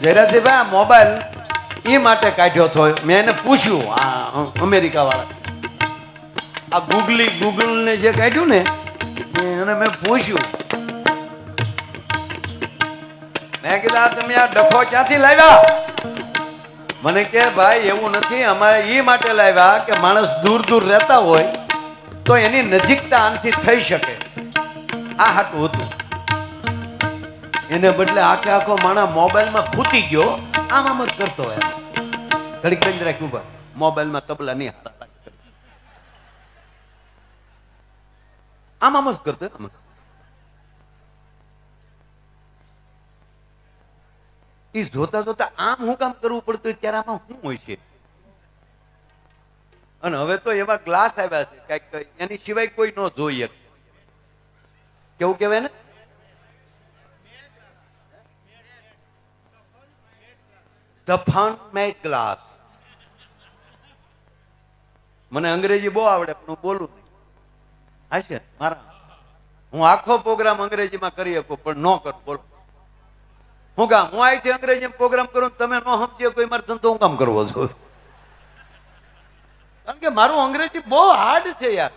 જયરાજસિંહભાઈ આ મોબાઈલ એ માટે કાઢ્યો હતો. મેં એને પૂછ્યું આ અમેરિકા વાળા આ ગૂગલ ને જે કાઢ્યું ને એને મેં પૂછ્યું, મેં કીધું તમે આ ડખો ક્યાંથી લાવ્યા? મને કે ભાઈ એવું નથી, અમારે એ માટે લાવ્યા કે માણસ દૂર દૂર રહેતા હોય તો એની નજીકતા આનથી થઈ શકે. આ હાટું હતું. એને બદલે આખે આખો માણસ મોબાઈલમાં ખૂટી ગયો, આમ જ કરતો હોય. ઘડીક બંધ રાખ્યું પર મોબાઈલમાં તબલા નહીં હાથા, આમ જ કરતો. એ જોતા જોતા આમ હું કામ કરવું પડતું ત્યારે આમાં શું હોય છે? અને હવે તો એવા ગ્લાસ આવ્યા છે કઈક એની સિવાય કોઈ ન જોઈએ. કેવું કેવાય ને, તફાન મેડ ગ્લાસ. મને અંગ્રેજી બહુ આવડે પણ હું બોલું નહીં. હા છે મારા, હું આખો પ્રોગ્રામ અંગ્રેજીમાં કરી શકું પણ ન કરું. બોલો હું કામ? હું અહીંથી અંગ્રેજી પ્રોગ્રામ કરું, તમે ન સમજીએ કોઈ મારો ધંધો હું કામ કરવો છું? કારણ કે મારું અંગ્રેજી બહુ હાર્ડ છે યાર.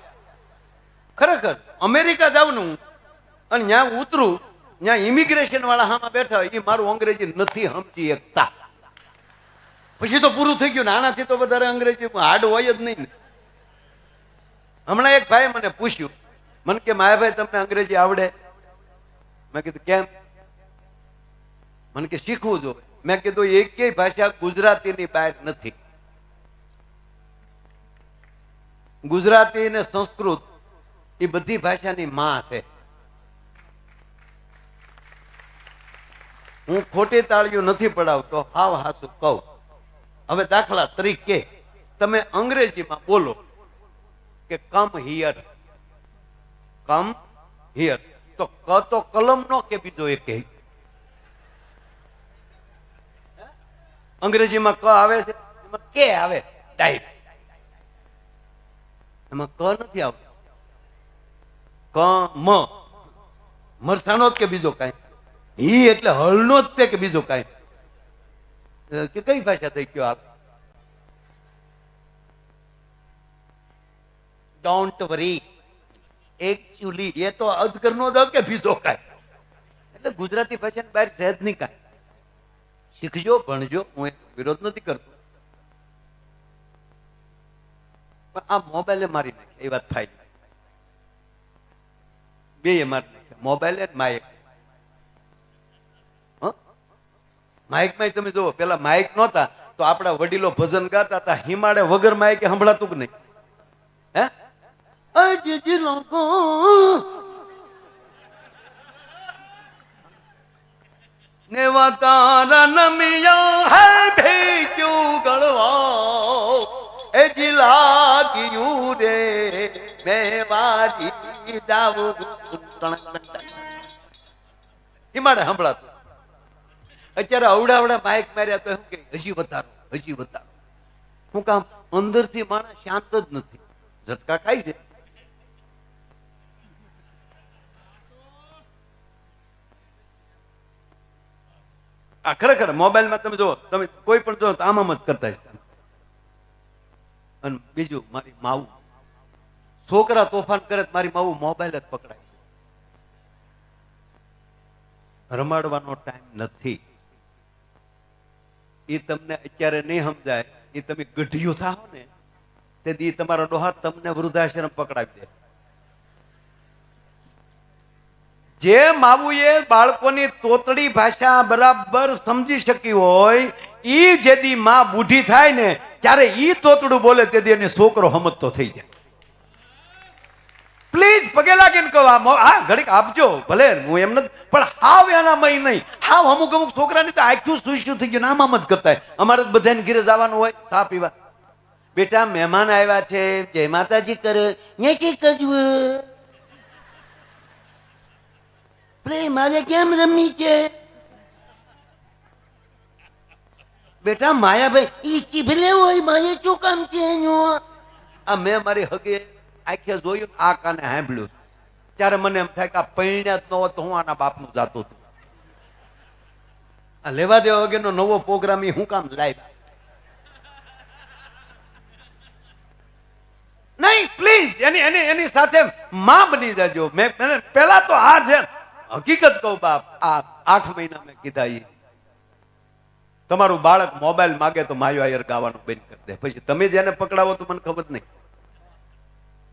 ખરેખર અમેરિકા જાવનું અને ત્યાં ઉતરું, ત્યાં ઇમિગ્રેશન વાળા હામાં બેઠા હોય, એ મારું અંગ્રેજી નથી સમજી શકતા. પછી તો પૂરું થઈ ગયું ને, આનાથી તો વધારે અંગ્રેજી હાર્ડ હોય જ નહીં. હમણાં એક ભાઈ મને પૂછ્યું, મને કે માયાભાઈ તમને અંગ્રેજી આવડે? મેં કીધું કેમ? મને કે શીખવું જોઈએ. મેં કીધું એકેય ભાષા ગુજરાતીની બહાર નથી. ગુજરાતી ને સંસ્કૃત એ બધી ભાષાની માં છે. હું ખોટી તાળીઓ નથી પડાવતો, હાવ હાસું કહું. હવે દાખલા તરીકે તમે અંગ્રેજીમાં બોલો કે કમ હિયર, કમ હિયર, તો ક તો કલમ નો કે બીજો એક કે? અંગ્રેજીમાં ક આવે છે, એમાં કે આવે ટાઈપ, એમાં ક નથી આવતો. ક મ મરસાનો જ કે બીજો કઈ? ઈ એટલે હળનો જ તે કે બીજો કઈ? કે કઈ ભાષા થઈ ગયો? આપ ડોન્ટ વરી, એકચ્યુઅલી એ તો અજગરનો જ કે બીજો કઈ? એટલે ગુજરાતી ભાષાની બહાર સહેજ નહીં કાંઈ. શીખજો, ભણજો, હું વિરોધ નથી કરતો, પણ આ મોબાઈલે મારી નાખે એ વાત થાય. બે મારી નાખે, મોબાઈલ અને માઇક. માઇકમાં તમે જુઓ, પેલા માઇક નહોતા તો આપણા વડીલો ભજન ગાતા હતા, હિમાડે વગર માઇકે સંભળાતું કે નહીં? હે અજી લોકો नेवा तारा नमिया है भेजू गलवा ए जिला गियू रे मेवारी जाऊ હિમાડે સંભળાતું. અત્યારે અવડા અવડા માઇક માર્યા તો એમ કે હજી વધારો, હજી વધારો. શું કામ? અંદરથી માણસ શાંત જ નથી, ઝટકા ખાય છે. આ ખરેખર મોબાઈલમાં તમે જો, તમે કોઈ પણ જો આમ જ કરતા હશે. અને બીજું, મારી માવું છોકરા તોફાન કરે, મારી માવું મોબાઈલ જ પકડાય. રમાડવાનો ટાઈમ નથી. એ તમને અત્યારે નહીં સમજાય. એ તમે ગઢિયો થાવ ને તે દી તમારા ડોહા તમને વૃદ્ધાશ્રમ પકડાવી દે. જે માવુએ બાળકોની તોતડી ભાષા બરાબર સમજી શકી હોય, ઈ જેદી માં બુઢી થાય ને ત્યારે ઈ તોતડું બોલે તે દી એનો છોકરો સમજતો થઈ જાય. પ્લીઝ પગે લાગીને કહો, આ ઘડીક આપજો ભલે, હું એમ નથી, પણ હાવ એના મય નહીં. હાવ અમુક અમુક છોકરાની તો આખું સુઈશું થઈ ગયું, આમ જ કરતા. અમારે બધાને ઘરે જવાનું હોય ચા પીવા. બેટા મહેમાન આવ્યા છે, જય માતાજી કરે, ન્યાથી કરવું. મારે કેમ રમી છે? બેટા માયાભાઈ ઈ ભલે હોય, મારે શું કામ છે એનું? આ મેં મારી હગે આંખે જોયું, આ કાને સાંભળ્યું, ત્યારે મને એમ થાય કે આ પૈણ્યા જ ન હોત તો હું આના બાપનું જાતો હતું. આ લેવા દેવા વગરનો નવો પ્રોગ્રામ એ હું કામ લાઈવ નહીં, પ્લીઝ એની સાથે માં બની જાજો. મેં પેલા તો આ છે હકીકત કહું બાપ, આ 8 મહિના મેં કીધા ઈ તમારું બાળક મોબાઈલ માગે તો માયો આયર ગાવાનું બંધ કરી દે, પછી તમે જેને પકડાવો તો મને ખબર નહીં.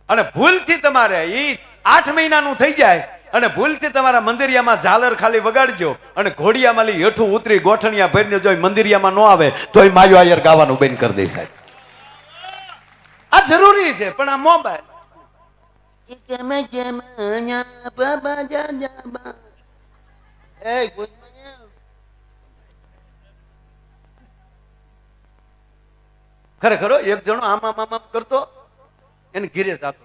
અને ભૂલથી તમારે ઈ 8 મહિનાનું થઈ જાય અને ભૂલથી તમારા મંદિરિયામાં ઝાલર ખાલી વગાડજો અને ઘોડિયામાં હેઠું ઉતરી ગોઠણિયા ભરીને જો મંદિરિયામાં ન આવે તો માયો આયર ગાવાનું બંધ કરી દે સાહેબ. આ જરૂરી છે. પણ આ મોબાઈલ ખરેખર એક જણો આમ કરતો એને ઘીરે જતો.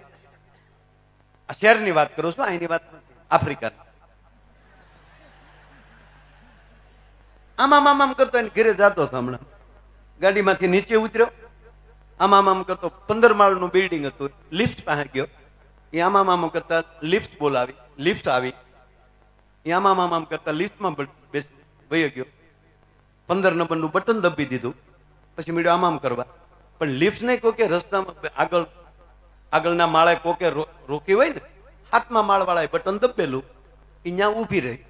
આ શહેરની વાત કરું છું, અહીંની વાત આફ્રિકાની. આમ કરતો એને ઘીરે જતો હતો. હમણાં ગાડીમાંથી નીચે ઉતર્યો, આમ કરતો 15 માળનું બિલ્ડિંગ હતું, લિફ્ટ પાસે ગયો. એ આમ કરતા લિફ્ટ બોલાવી, લિફ્ટ આવી. એ આમ કરતા લિફ્ટમાં બેસી વયો ગયો. 15 નંબરનું બટન દબી દીધું. પછી મીડિયો આમ કરવા, પણ લિફ્ટ નહીં કોકે રસ્તામાં આગળના માળે કોકે રોકી હોય ને, 7મા માળ વાળાએ બટન દબેલું, એ ત્યાં ઊભી રહી.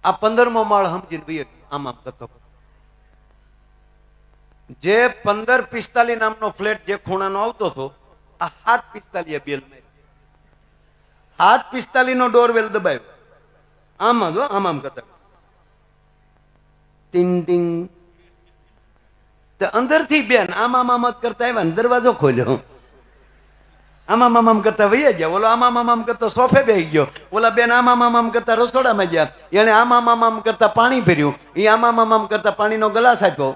આ 15મો માળ સમજીને વયો આમ કરતો. જે 1545 નામનો ફ્લેટ જે ખૂણાનો આવતો હતો, આ 745 બેલ મારી. 745 નો ડોરવેલ દબાયો. આમ કરતા ટિંગ ટિંગ. અંદરથી બેન આમ જ કરતા આવ્યા ને દરવાજો ખોલ્યો. આમ કરતા વૈયા ગયા. ઓલો આમ કરતા સોફે બેસી ગયો. ઓલા બેન આમ કરતા રસોડામાં ગયા. એને આમ કરતા પાણી ભર્યું. એ આમ કરતા પાણીનો ગ્લાસ આપ્યો.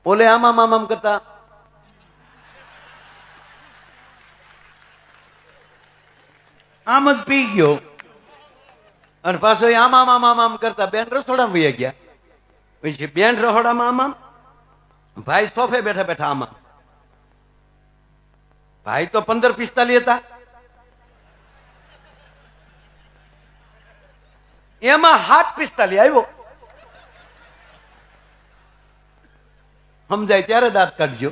ઓલે આમ કરતા આમ જ પી ગયો. અને પાછો આમ કરતા બેન રસોડામાં વૈયા ગયા. પછી બેન રહોડામાં આમ, ભાઈ સોફે બેઠા બેઠા આમ. ભાઈ તો 1545 હતા. એમાં 745 આવ્યો. સમજાય ત્યારે દાંત કાઢજો.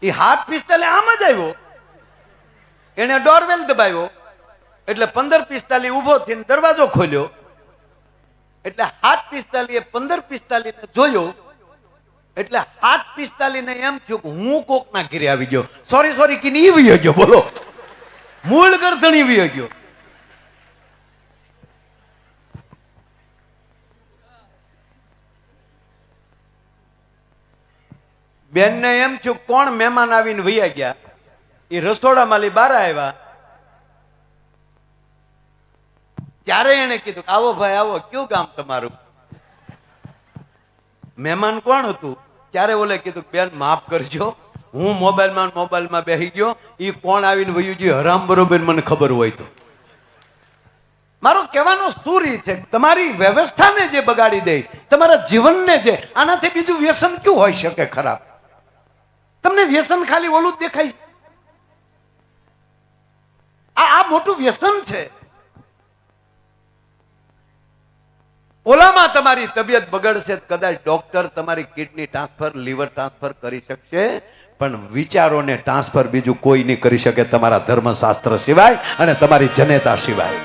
એ 745 આમ જ આવ્યો. એને ડોરવેલ દબાવ્યો એટલે 1545 ઉભો થઈને દરવાજો ખોલ્યો. એટલે 745 1545 ને જોયો. એટલે 745 ને એમ થયું કે હું કોક ના ઘરે આવી ગયો. સોરી કે ઈ વયો ગયો. બોલો, મૂળ ગરદણી વયો ગયો. બેન ને એમ થયું કોણ મહેમાન આવીને વૈયા ગયા. એ રસોડામાં બહાર આવ્યા ત્યારે એને કીધું આવો ભાઈ આવો, કયું ગામ તમારું? મહેમાન કોણ હતું? ત્યારે ઓલે કીધું બેન માફ કરજો, હું મોબાઈલમાં બેસી ગયો. એ કોણ આવીને વયું ગયું હરામ બરોબર મને ખબર હોય તો. મારો કહેવાનો સૂર છે, તમારી વ્યવસ્થાને જે બગાડી દે, તમારા જીવનને જે, આનાથી બીજું વ્યસન ક્યું હોઈ શકે ખરાબ? તમને વ્યસન ખાલી ઓલું જ દેખાય. આ મોટું વ્યસન છે. ઓલામાં તમારી તબિયત બગડશે, કદાચ ડોક્ટર તમારી કિડની ટ્રાન્સફર, લીવર ટ્રાન્સફર કરી શકશે, પણ વિચારોને ટ્રાન્સફર બીજું કોઈ નહીં કરી શકે તમારા ધર્મશાસ્ત્ર સિવાય અને તમારી જનેતા સિવાય.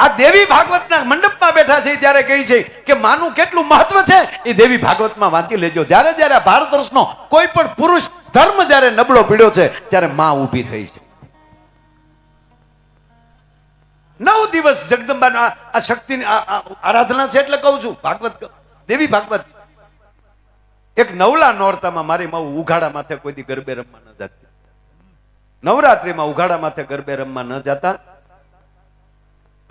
આ દેવી ભાગવતના મંડપમાં બેઠા છે ત્યારે કહી છે કે માનું કેટલું મહત્વ છે એ દેવી ભાગવતમાં વાંચી લેજો. જ્યારે જ્યારે ભારત વર્ષનો કોઈ પણ પુરુષ ધર્મ જ્યારે નબળો પીડ્યો છે ત્યારે માં ઊભી થઈ છે. 9 દિવસ જગદંબા આ શક્તિની આરાધના છે. એટલે કહું છું ભાગવત, દેવી ભાગવત. એક નવલા નોરતામાં મારી માં ઉઘાડા માથે કોઈ દી ગરબે રમવા ન જતી. નવરાત્રીમાં ઉઘાડા માથે ગરબે રમવા ન જતા.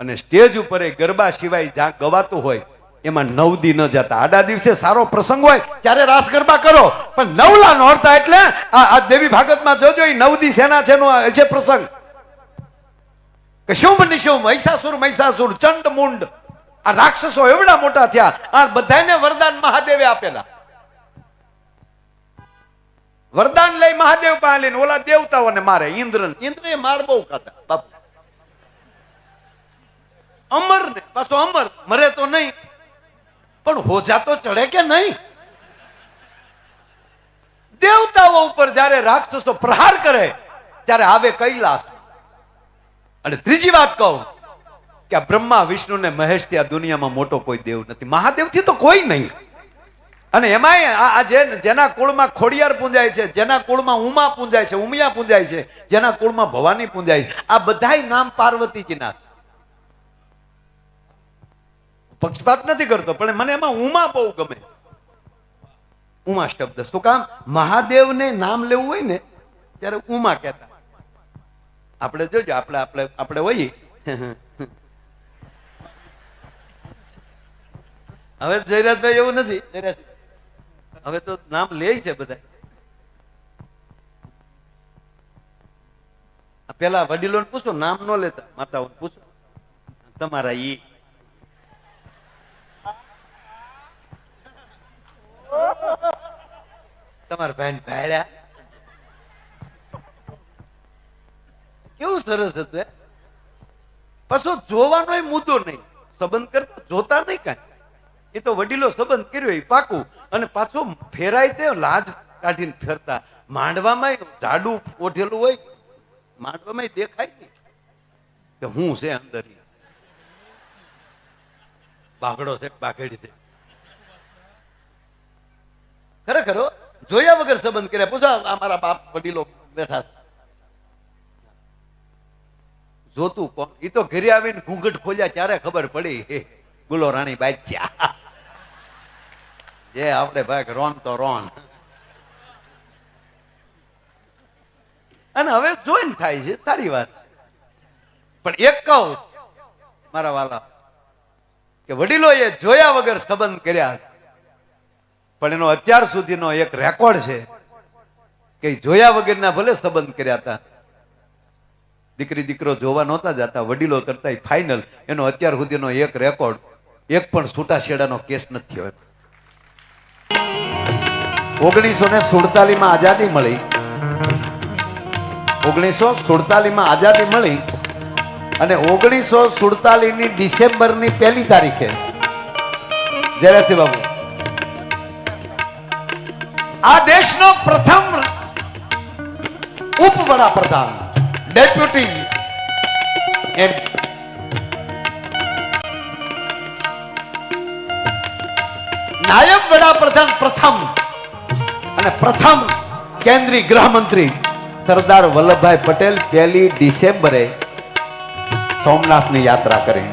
અને સ્ટેજ ઉપર એ ગરબા સિવાય જ્યાં ગવાતું હોય એમાં 9 દી ન જતા. આડા દિવસે સારો પ્રસંગ હોય ત્યારે રાસ ગરબા કરો, પણ નવલા નોરતા એટલે આ દેવી ભાગવતમાં જોજો, એ 9 દી સેના છે પ્રસંગ. કે શુંભ નિશુંભ, મહિષાસુર, ચંડ મુંડ, આ રાક્ષસો એવડા મોટા થયા. આ બધાને વરદાન મહાદેવે આપેલા. વરદાન લઈ મહાદેવ પાસે લઈને ઓલા દેવતાઓને મારે. ઇન્દ્ર એ માર બહુ ખાતા બાપુ. અમર ને પાછો અમર, મરે તો નહીં પણ હોજા તો ચડે કે નહીં? દેવતાઓ ઉપર જ્યારે રાક્ષસો પ્રહાર કરે ત્યારે આવે કૈલાસ. અને ત્રીજી વાત કહું કે આ બ્રહ્મા વિષ્ણુ ને મહેશ થી આ દુનિયામાં મોટો કોઈ દેવ નથી. મહાદેવ થી તો કોઈ નહીં. અને એમાંય આ જેના કુળમાં ખોડિયાર પૂંજાય છે, જેના કુળમાં ઉમા પૂંજાય છે, ઉમિયા પૂંજાય છે, જેના કુળમાં ભવાની પૂંજાય છે, આ બધાય નામ પાર્વતીજીના છે. પક્ષપાત નથી કરતો પણ મને એમાં ઉમા બહુ ગમે. ઉમા શબ્દ શું કામ? મહાદેવને નામ લેવું હોય ને ત્યારે ઉમા કહેતા. આપણે જોજો આપણે હોઈએ હવે જયરાજભાઈ એવું નથી. હવે તો નામ લે છે બધા. પેલા વડીલોને પૂછો, નામ ન લેતા. માતાઓને પૂછો તમારા ઈ તમારા ભાઈ ભાડ્યા કેવું સરસ હતું. પાછો જોવાનો મુદ્દો નહીં, સંબંધ કરતા જોતા નહીં કાંઈ. એ તો વડીલો સંબંધ કર્યો એ પાકું. અને પાછો ફેરાય તે લાજ કાઢીને ફેરતા. માંડવામાં જાડું ઓઢેલું હોય, માંડવામાં દેખાય નહીં કે હું છે અંદર. બાગડો છે, બાઘેડી છે. ખરેખર જોયા વગર સંબંધ કર્યા. પૂછા અમારા બાપ વડીલો બેઠા જોતું કોણ? એ તો ઘરે આવીને ઘૂંઘટ ખોલ્યા ત્યારે ખબર પડી ગુલો રાણી બાચ્યા. જે આપણે ભાઈ રોન તો રોન. અને હવે જોઈને થાય છે સારી વાત. પણ એક કહું મારા વાલા કે વડીલોએ જોયા વગર સંબંધ કર્યા. પણ એનો અત્યાર સુધીનો એક રેકોર્ડ છે કે જોયા વગરના ભલે સંબંધ કર્યા હતા, દીકરી દીકરો જોવા નહોતા જતા, વડીલો કરતા ફાઇનલ. એનો અત્યાર સુધીનો એક રેકોર્ડ, એક પણ છૂટાછેડાનો કેસ નથી થયો. 1947 માં આઝાદી મળી. 1947 માં આઝાદી મળી અને 1947 ની ડિસેમ્બરની 1 તારીખે જયરાજસિંહ બાબુ આ દેશનો પ્રથમ ઉપ વડાપ્રધાન, ડેપ્યુટી એમ નાયબ વડાપ્રધાન પ્રથમ અને પ્રથમ કેન્દ્રીય ગૃહમંત્રી સરદાર વલ્લભભાઈ પટેલ 1 ડિસેમ્બરે સોમનાથની યાત્રા કરી.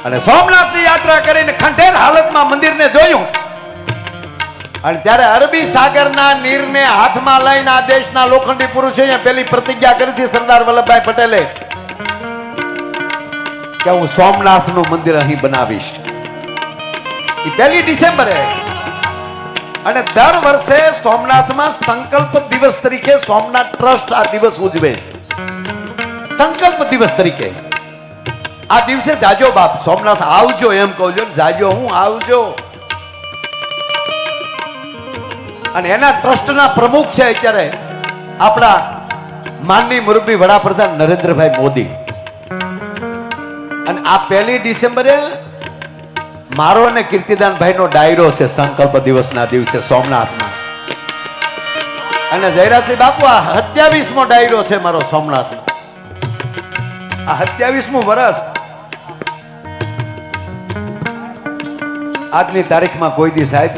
અને સોમનાથની યાત્રા કરીને ખંડેર હાલતમાં મંદિરને જોયું. અને ત્યારે અરબી સાગરના નીરને હાથમાં લઈને આ દેશના લોખંડી પુરુષે પહેલી પ્રતિજ્ઞા કરી હતી સરદાર વલ્લભભાઈ પટેલે કે હું સોમનાથનું મંદિર અહીં બનાવીશ. એ 1 ડિસેમ્બરે. અને દર વર્ષે સોમનાથમાં સંકલ્પ દિવસ તરીકે સોમનાથ ટ્રસ્ટ આ દિવસ ઉજવે છે. સંકલ્પ દિવસ તરીકે આ દિવસે જાજો બાપ સોમનાથ આવજો એમ કહું છું. જાજો હું આવજો. અને એના ટ્રસ્ટના પ્રમુખ છે અત્યારે આપણા માનનીય મુરબ્બી વડાપ્રધાન નરેન્દ્રભાઈ મોદી. અને આ 1 ડિસેમ્બરે મારો અને કીર્તિદાનભાઈ નો ડાયરો છે સંકલ્પ દિવસના દિવસે સોમનાથમાં. અને જયરાજસિંહ બાપુ આ 27મો ડાયરો છે મારો સોમનાથનો. આ 27મું વર્ષ. આજની તારીખમાં કોઈ દી સાહેબ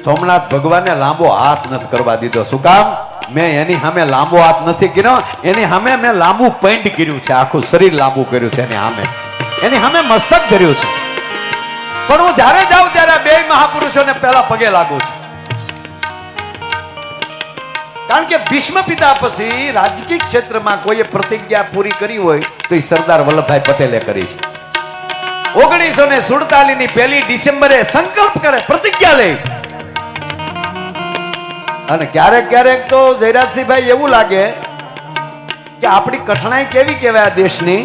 સોમનાથ ભગવાનને લાંબો હાથ નથી કરવા દીધો. શું કામ? મેં એની સામે લાંબો હાથ નથી કર્યો, એની સામે મેં લાંબુ પેન્ટ કર્યું છે. આખું શરીર લાંબુ કર્યું છે એની સામે. એની સામે મસ્તક કર્યું છે. પણ હું જ્યારે જાઉં ત્યારે બે મહાપુરુષોને પહેલા પગે લાગુ છું. કારણ કે ભીષ્મ પિતા પછી રાજકીય ક્ષેત્રમાં કોઈએ પ્રતિજ્ઞા પૂરી કરી હોય તો એ સરદાર વલ્લભભાઈ પટેલે કરી છે. 1947 ની 1 ડિસેમ્બરે સંકલ્પ કરે, પ્રતિજ્ઞા લે. અને ક્યારેક ક્યારેક તો જયરાજસિંહભાઈ એવું લાગે કે આપણી કઠણાઈ કેવી કહેવાય આ દેશની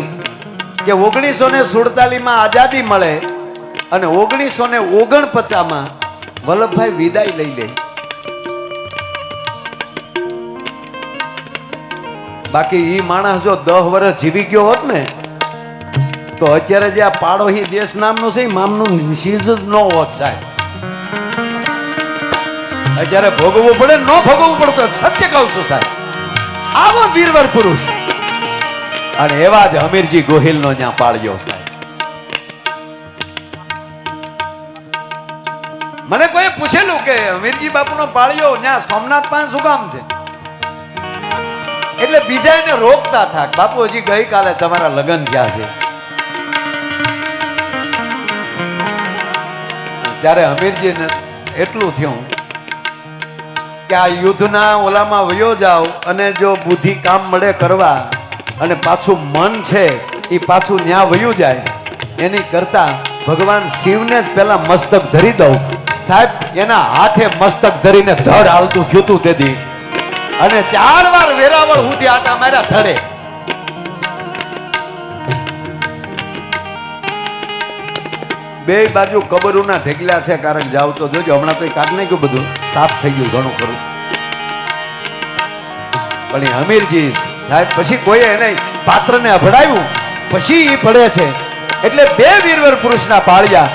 કે 1947 માં આઝાદી મળે અને 1949 માં વલ્લભભાઈ વિદાય લઈ લે. બાકી ઈ માણસ જો 10 વર્ષ જીવી ગયો હોત ને તો અત્યારે જે આ પાડોશી દેશ નામનું છે એ મામનું સીઝ જ ન હોત સાહેબ. અત્યારે ભોગવવું પડે, ન ભોગવવું પડતું, સત્ય કહું છું સાહેબ. આવો વીરવર પુરુષ અને એવા જ હમીરજી ગોહિલનો ત્યાં પાળ્યો સાહેબ. મને કોઈ પૂછેલું કે હમીરજી બાપુનો પાળ્યો ત્યાં સોમનાથ પાસે શું કામ છે? એટલે બીજા એને રોકતા થાક, બાપુ હજી ગઈકાલે તમારા લગ્ન થયા છે. ત્યારે હમીરજીને એટલું થયું કે આ યુદ્ધના ઓલામાં વયો જાવ અને જો બુદ્ધિ કામ મળે કરવા અને પાછું મન છે એ પાછું ન્યા વયું જાય એની કરતા ભગવાન શિવને જ પેલા મસ્તક ધરી દઉં સાહેબ. એના હાથે મસ્તક ધરીને ધડ હાલતું થયું તું તેથી અને 4 વાર વેરાવળ સુધી આટા માર્યા ધડે. બે બાજુ કબરોના ઢેકલા છે, કારણ જાવ તો જોજો. હમણાં તો કાઢ નાખ્યું, બધું સાફ થઈ ગયું ઘણું ખરું. પણ એ હમીરજી સાહેબ પછી કોઈ એને પાત્રને અભડાવ્યું પછી એ પડે છે. એટલે બે વીરવર પુરુષના પાળિયા,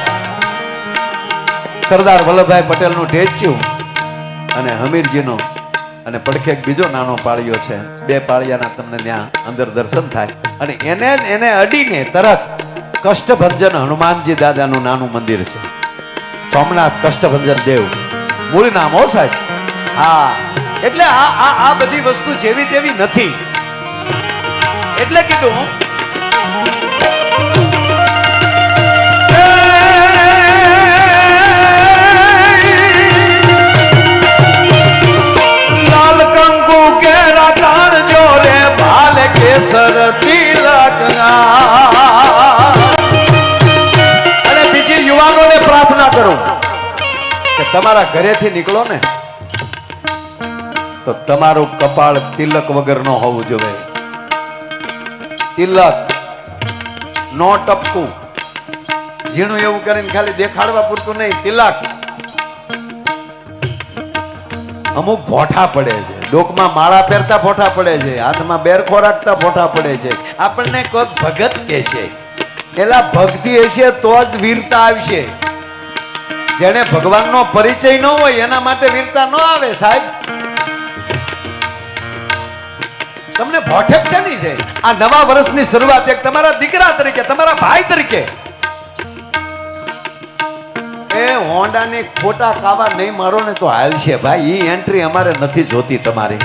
સરદાર વલ્લભભાઈ પટેલનું ટેચ્યુ અને હમીરજીનો, અને પડખે બીજો નાનો પાળિયો છે. બે પાળિયાના તમને ત્યાં અંદર દર્શન થાય અને એને અડીને તરત કષ્ટભંજન હનુમાનજી દાદાનું નાનું મંદિર છે. સોમનાથ કષ્ટભંજન દેવ મૂળ નામ હો સાહેબ. હા, એટલે આ બધી વસ્તુ જેવી તેવી નથી. એટલે કીધું લાલ કંકુ કે રાતાણ જોરે ભાલ કેસર તિલકના. યુવાનોને પ્રાર્થના કરું કે તમારા ઘરેથી નીકળો ને તો તમારું કપાળ તિલક વગર ન હોવું જોઈએ. તિલક નો ટપકું, ઝીણું એવું કરીને ખાલી દેખાડવા પૂરતું નહીં. તિલક અમુક ભોઠા પડે છે, ડોકમાં માળા પહેરતા ભોઠા પડે છે, હાથમાં બેરખો રાખતા ભોઠા પડે છે. આપણને કોઈ ભગત કહે છે, એલા ભક્તિ હશે તો જ વીરતા આવશે. જેને ભગવાનનો પરિચય ન હોય એના માટે વીરતા ન આવે સાહેબ. તમને ભોઠેપ છે નહીં છે. આ નવા વર્ષની શરૂઆત એક તમારા દીકરા તરીકે, તમારા ભાઈ તરીકે એ હોન્ડાની ખોટા કાવા નહીં મારો ને તો હાલ છે ભાઈ. ઈ એન્ટ્રી અમારે નથી જોતી તમારી.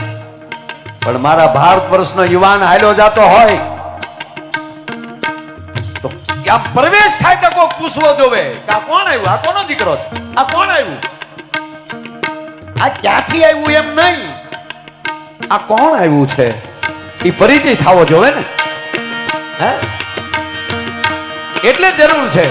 પણ મારા ભારત વર્ષનો યુવાન હાલ્યો જાતો હોય તો ક્યાં પ્રવેશ થાય તો કોઈ પૂછવો જોવે કે આ કોણ આવ્યું, આ કોનો દીકરો છે, આ કોણ આવ્યું, આ ક્યાંથી આવ્યું એમ નહીં, આ કોણ આવ્યું છે એ પરિચય થવો જોવે ને. હે એટલે જરૂર છે